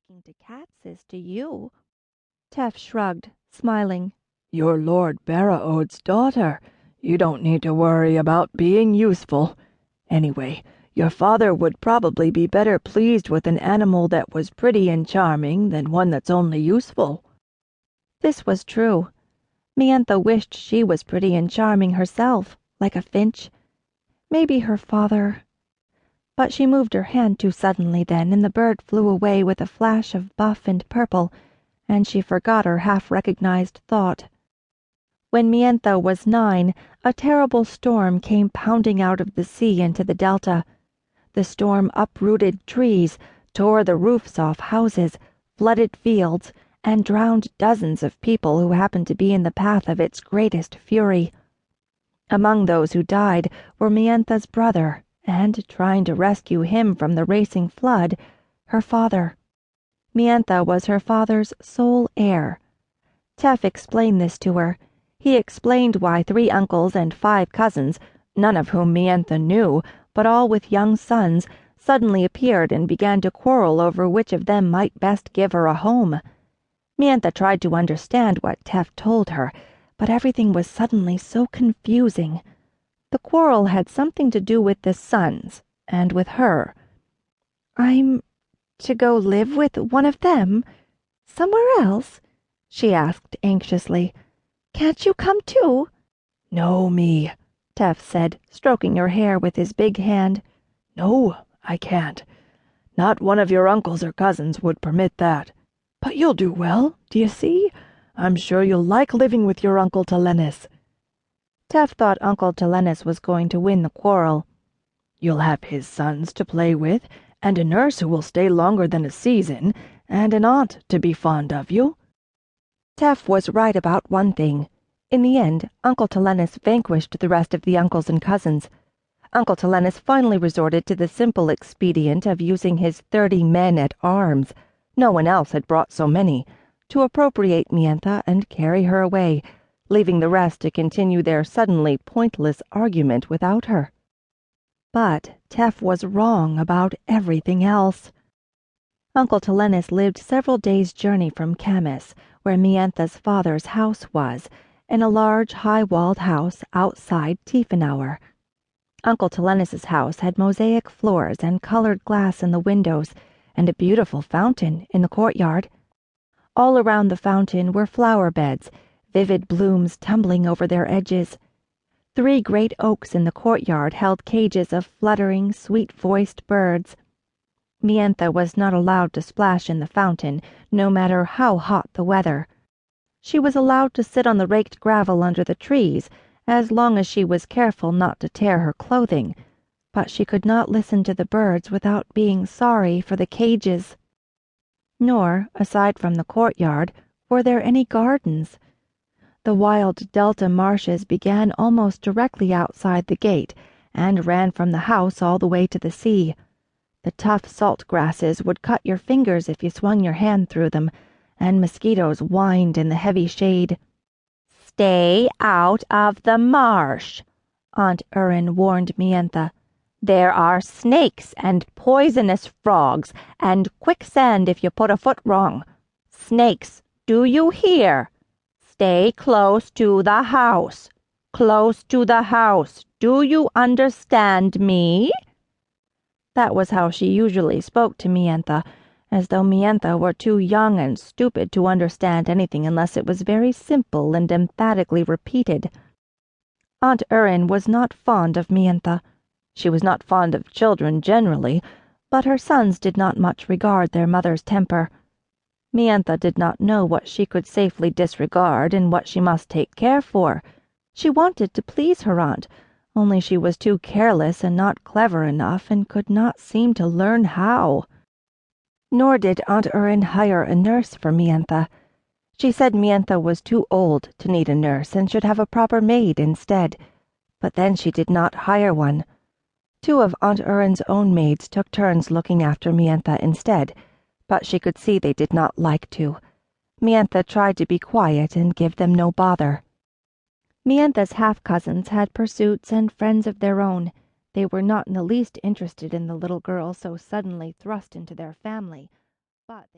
speaking to cats is to you." Tef shrugged, smiling. "You're Lord Bertaud's daughter. You don't need to worry about being useful. Anyway, your father would probably be better pleased with an animal that was pretty and charming than one that's only useful." This was true. Mienthe wished she was pretty and charming herself, like a finch. Maybe her father... But she moved her hand too suddenly then, and the bird flew away with a flash of buff and purple, and she forgot her half-recognized thought. When Mienthe was 9, a terrible storm came pounding out of the sea into the delta. The storm uprooted trees, tore the roofs off houses, flooded fields, and drowned dozens of people who happened to be in the path of its greatest fury. Among those who died were Mienthe's brother, and, trying to rescue him from the racing flood, her father. Mienthe was her father's sole heir. Tef explained this to her. He explained why 3 uncles and 5 cousins, none of whom Mienthe knew, but all with young sons, suddenly appeared and began to quarrel over which of them might best give her a home. Mienthe tried to understand what Tef told her, but everything was suddenly so confusing. The quarrel had something to do with the sons, and with her. "I'm to go live with one of them? Somewhere else?" she asked anxiously. "Can't you come too?" "No, me," Tef said, stroking her hair with his big hand. "No, I can't. Not one of your uncles or cousins would permit that. But you'll do well, do you see? I'm sure you'll like living with your Uncle Telenis." Tef thought Uncle Telenis was going to win the quarrel. "You'll have his sons to play with, and a nurse who will stay longer than a season, and an aunt to be fond of you." Tef was right about one thing. In the end, Uncle Telenis vanquished the rest of the uncles and cousins. Uncle Telenis finally resorted to the simple expedient of using his 30 men at arms, no one else had brought so many, to appropriate Mienthe and carry her away, leaving the rest to continue their suddenly pointless argument without her. But Tef was wrong about everything else. Uncle Telenis lived several days' journey from Camus, where Mienthe's father's house was, in a large high-walled house outside Tiefenauer. Uncle Telenis's house had mosaic floors and colored glass in the windows, and a beautiful fountain in the courtyard. All around the fountain were flower beds, vivid blooms tumbling over their edges. 3 great oaks in the courtyard held cages of fluttering, sweet-voiced birds. Mienthe was not allowed to splash in the fountain, no matter how hot the weather. She was allowed to sit on the raked gravel under the trees, as long as she was careful not to tear her clothing, but she could not listen to the birds without being sorry for the cages. Nor, aside from the courtyard, were there any gardens. The wild delta marshes began almost directly outside the gate, and ran from the house all the way to the sea. The tough salt grasses would cut your fingers if you swung your hand through them, and mosquitoes whined in the heavy shade. "Stay out of the marsh," Aunt Urin warned Mienthe. "There are snakes and poisonous frogs and quicksand if you put a foot wrong. Snakes, do you hear? Stay close to the house. Close to the house. Do you understand me?" That was how she usually spoke to Mienthe, as though Mienthe were too young and stupid to understand anything unless it was very simple and emphatically repeated. Aunt Urin was not fond of Mienthe. She was not fond of children generally, but her sons did not much regard their mother's temper. Mienthe did not know what she could safely disregard and what she must take care for. She wanted to please her aunt, only she was too careless and not clever enough and could not seem to learn how. Nor did Aunt Urin hire a nurse for Mienthe. She said Mienthe was too old to need a nurse and should have a proper maid instead, but then she did not hire one. 2 of Aunt Urin's own maids took turns looking after Mienthe instead, but she could see they did not like to. Mienthe tried to be quiet and give them no bother. Mienthe's half-cousins had pursuits and friends of their own. They were not in the least interested in the little girl so suddenly thrust into their family, but